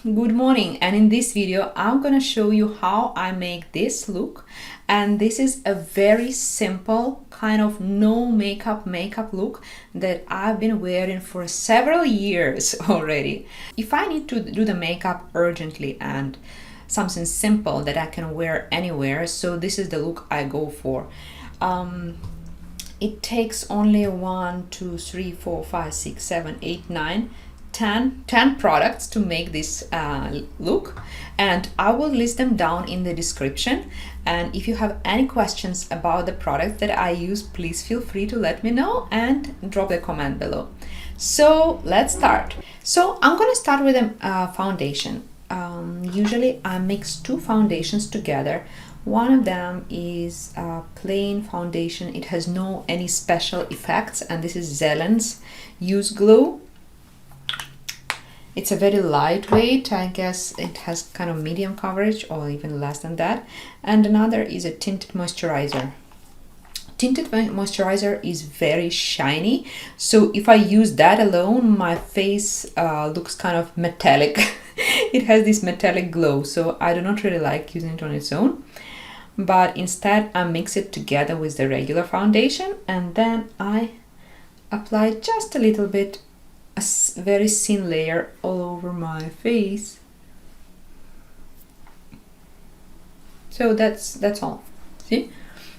Good morning, and in this video I'm gonna show you how I make this look. And this is a very simple kind of no makeup look that I've been wearing for several years already. If I need to do the makeup urgently and something simple that I can wear anywhere, so this is the look I go for. It takes only 1, 2, 3, 4, 5, 6, 7, 8, 9, 10 products to make this look, and I will list them down in the description. And if you have any questions about the products that I use, please feel free to let me know and drop a comment below. So let's start. So I'm gonna start with a foundation. Usually I mix two foundations together. One of them is a plain foundation. It has no any special effects, and this is Zelens Use Glue. It's a very lightweight, I guess it has kind of medium coverage or even less than that. And another is a Tinted Moisturizer. Tinted Moisturizer is very shiny, so if I use that alone, my face looks kind of metallic. It has this metallic glow, so I do not really like using it on its own. But instead I mix it together with the regular foundation, and then I apply just a little bit, a very thin layer all over my face. So that's all. See,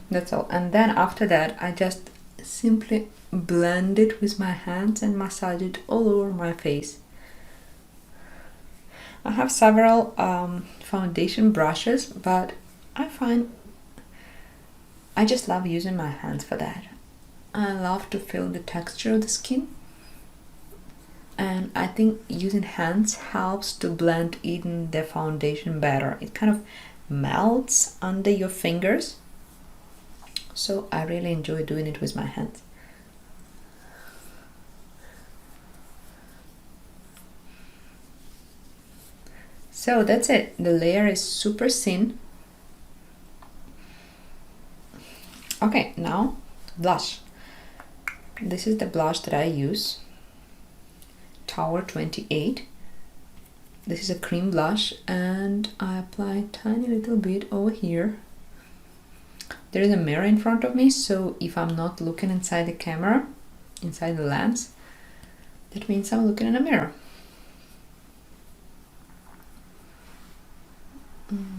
that's all. And then after that I just simply blend it with my hands and massage it all over my face. I have several foundation brushes, but I find I just love using my hands for that. I love to feel the texture of the skin, and I think using hands helps to blend in the foundation better. It kind of melts under your fingers, so I really enjoy doing it with my hands. So that's it. The layer is super thin. Okay, now blush. This is the blush that I use, Tower 28. This is a cream blush, and I apply a tiny little bit over here. There is a mirror in front of me, so if I'm not looking inside the camera, inside the lens, that means I'm looking in a mirror.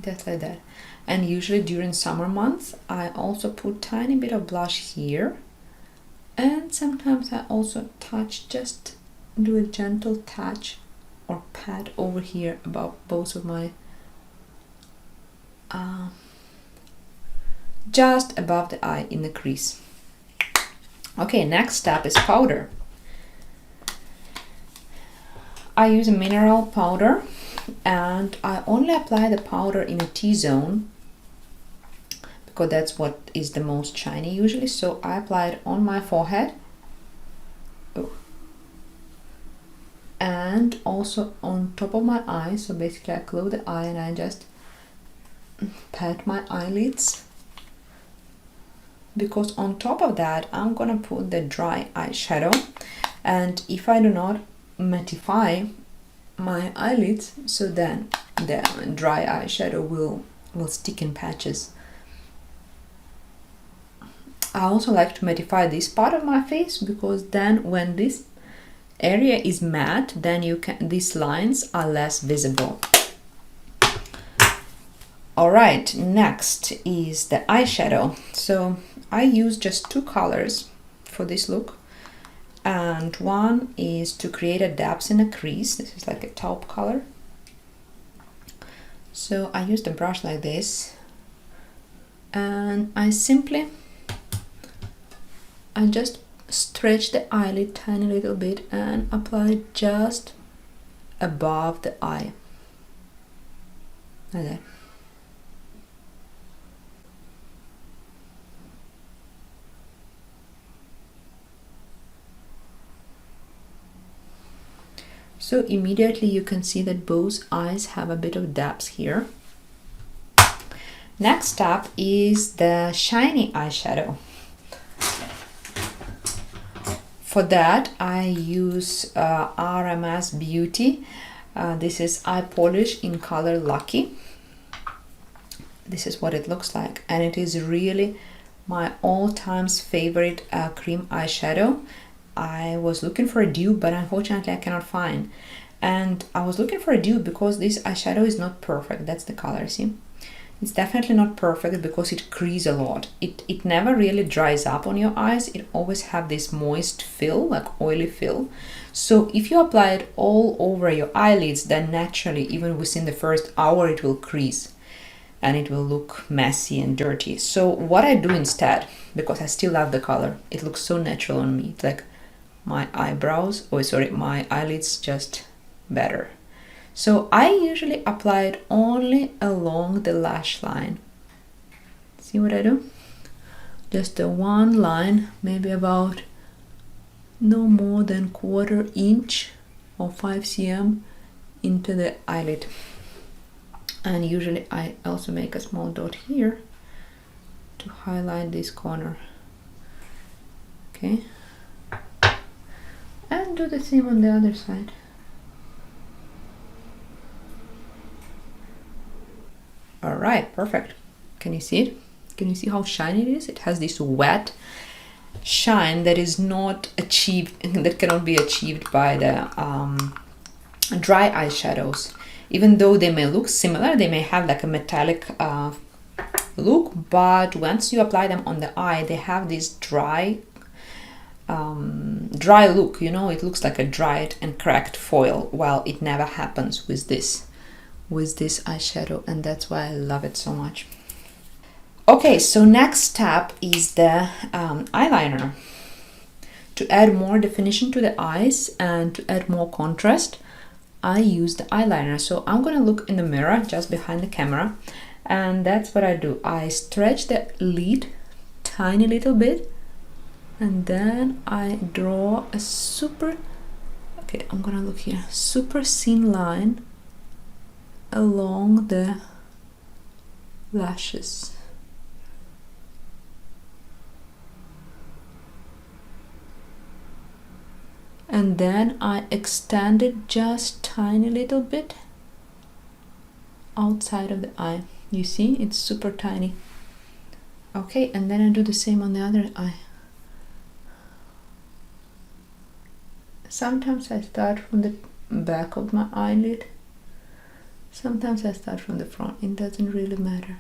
Just like that. And usually during summer months I also put tiny bit of blush here, and sometimes I also touch, just do a gentle touch or pat over here above both of my just above the eye in the crease. Okay, next step is powder. I use a mineral powder, and I only apply the powder in a T-zone because that's what is the most shiny usually. So I apply it on my forehead. And also on top of my eye. So basically I close the eye and I just pat my eyelids, because on top of that I'm gonna put the dry eyeshadow, and if I do not mattify my eyelids, so then the dry eyeshadow will stick in patches. I also like to mattify this part of my face, because then when this area is matte, then these lines are less visible. Alright, next is the eyeshadow. So I use just two colors for this look, and one is to create a depth in a crease. This is like a taupe color. So I use the brush like this, and I just stretch the eyelid tiny little bit and apply it just above the eye, like that. So immediately you can see that both eyes have a bit of depth here. Next up is the shiny eyeshadow. For that I use RMS Beauty This is eye polish in color Lucky. This is what it looks like, and it is really my all-time favorite cream eyeshadow. I was looking for a dupe, but unfortunately I cannot find. And I was looking for a dupe because this eyeshadow is not perfect. That's the color, see? It's definitely not perfect because it creases a lot. It never really dries up on your eyes. It always have this moist fill, like oily fill. So if you apply it all over your eyelids, then naturally, even within the first hour, it will crease and it will look messy and dirty. So what I do instead, because I still love the color, it looks so natural on me. It's like my eyebrows, oh sorry, my eyelids just better. So I usually apply it only along the lash line. See what I do? Just the one line, maybe about no more than 1/4 inch or 5 cm into the eyelid. And usually I also make a small dot here to highlight this corner. Okay. And do the same on the other side. All right, perfect. Can you see it? Can you see how shiny it is? It has this wet shine that is not achieved, that cannot be achieved by the dry eyeshadows. Even though they may look similar, they may have like a metallic look, but once you apply them on the eye, they have this dry look, you know. It looks like a dried and cracked foil, while it never happens with this eyeshadow, and that's why I love it so much. Okay, so next step is the eyeliner. To add more definition to the eyes and to add more contrast, I use the eyeliner. So I'm gonna look in the mirror just behind the camera, and that's what I do. I stretch the lid tiny little bit, and then I draw a super, okay, I'm gonna look here, super thin line along the lashes. And then I extend it just tiny little bit outside of the eye. You see, it's super tiny. Okay, and then I do the same on the other eye. Sometimes I start from the back of my eyelid. Sometimes I start from the front. It doesn't really matter.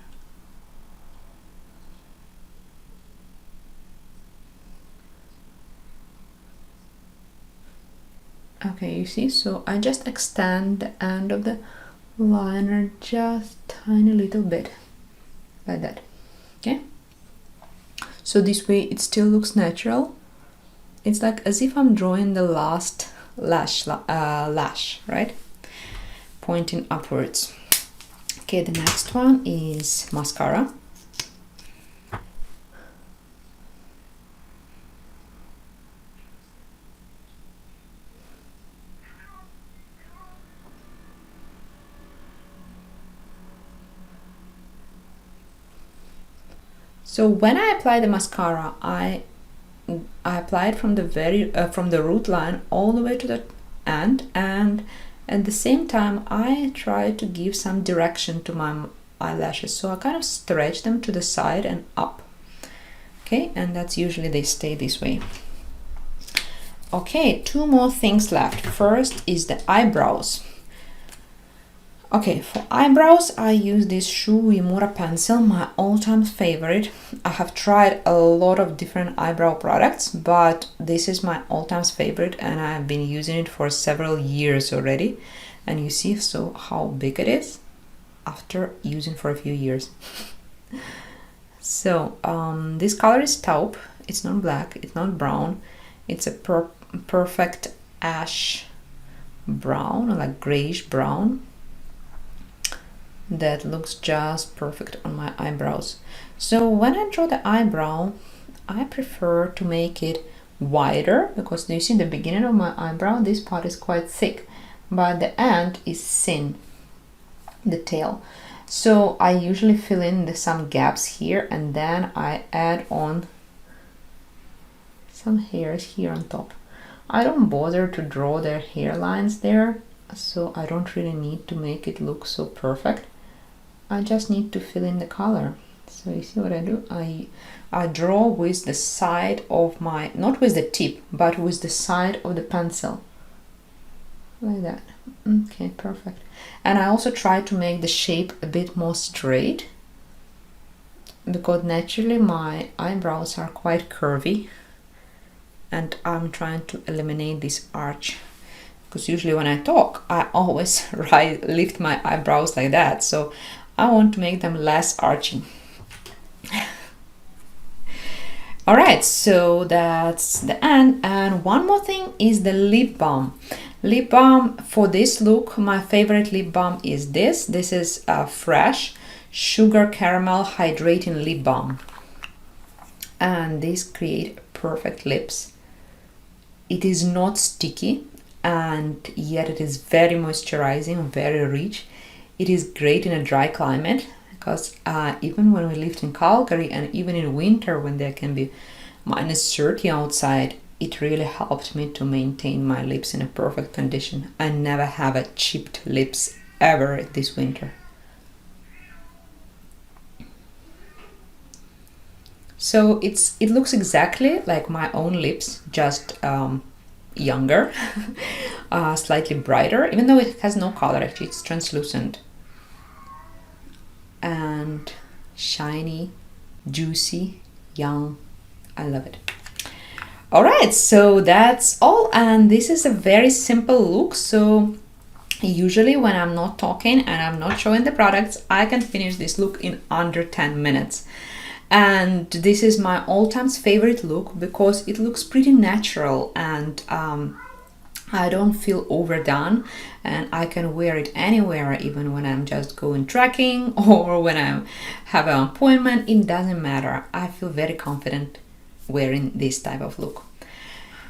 Okay, you see, so I just extend the end of the liner just tiny little bit, like that. Okay, so this way it still looks natural. It's like as if I'm drawing the last lash, right? Pointing upwards. Okay, the next one is mascara. So when I apply the mascara, I apply it from the root line all the way to the end, and at the same time I try to give some direction to my eyelashes. So I kind of stretch them to the side and up. Okay, and that's usually they stay this way. Okay, 2 more things left. First is the eyebrows. Okay, for eyebrows, I use this Uemura pencil, my all-time favorite. I have tried a lot of different eyebrow products, but this is my all-time favorite, and I've been using it for several years already. And you see so how big it is after using for a few years. So this color is taupe. It's not black, it's not brown. It's a perfect ash brown, or like grayish brown. That looks just perfect on my eyebrows. So when I draw the eyebrow, I prefer to make it wider, because you see the beginning of my eyebrow, this part is quite thick, but the end is thin, the tail. So I usually fill in some gaps here, and then I add on some hairs here on top. I don't bother to draw their hairlines there. so I don't really need to make it look so perfect. I just need to fill in the color. So you see what I do? I draw with the side of my, not with the tip, but with the side of the pencil. Like that. Okay, perfect. And I also try to make the shape a bit more straight, because naturally my eyebrows are quite curvy, and I'm trying to eliminate this arch, because usually when I talk I always lift my eyebrows like that, so I want to make them less arching. All right, so that's the end. And one more thing is the lip balm. Lip balm for this look, my favorite lip balm is this. This is a fresh sugar caramel hydrating lip balm, and these create perfect lips. It is not sticky, and yet it is very moisturizing, very rich. It is great in a dry climate, because even when we lived in Calgary, and even in winter when there can be -30 outside, it really helped me to maintain my lips in a perfect condition. I never have a chipped lips ever this winter. So it looks exactly like my own lips, just younger, slightly brighter, even though it has no color. Actually, it's translucent and shiny, juicy, young. I love it. All right, so that's all, and this is a very simple look. So usually when I'm not talking and I'm not showing the products, I can finish this look in under 10 minutes. And this is my all-time favorite look because it looks pretty natural, and I don't feel overdone, and I can wear it anywhere, even when I'm just going trekking or when I have an appointment. It doesn't matter. I feel very confident wearing this type of look.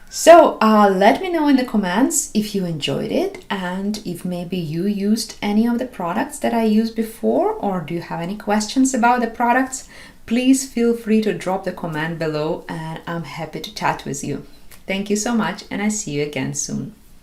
So let me know in the comments if you enjoyed it, and if maybe you used any of the products that I used before, or do you have any questions about the products. Please feel free to drop the comment below, and I'm happy to chat with you. Thank you so much, and I see you again soon.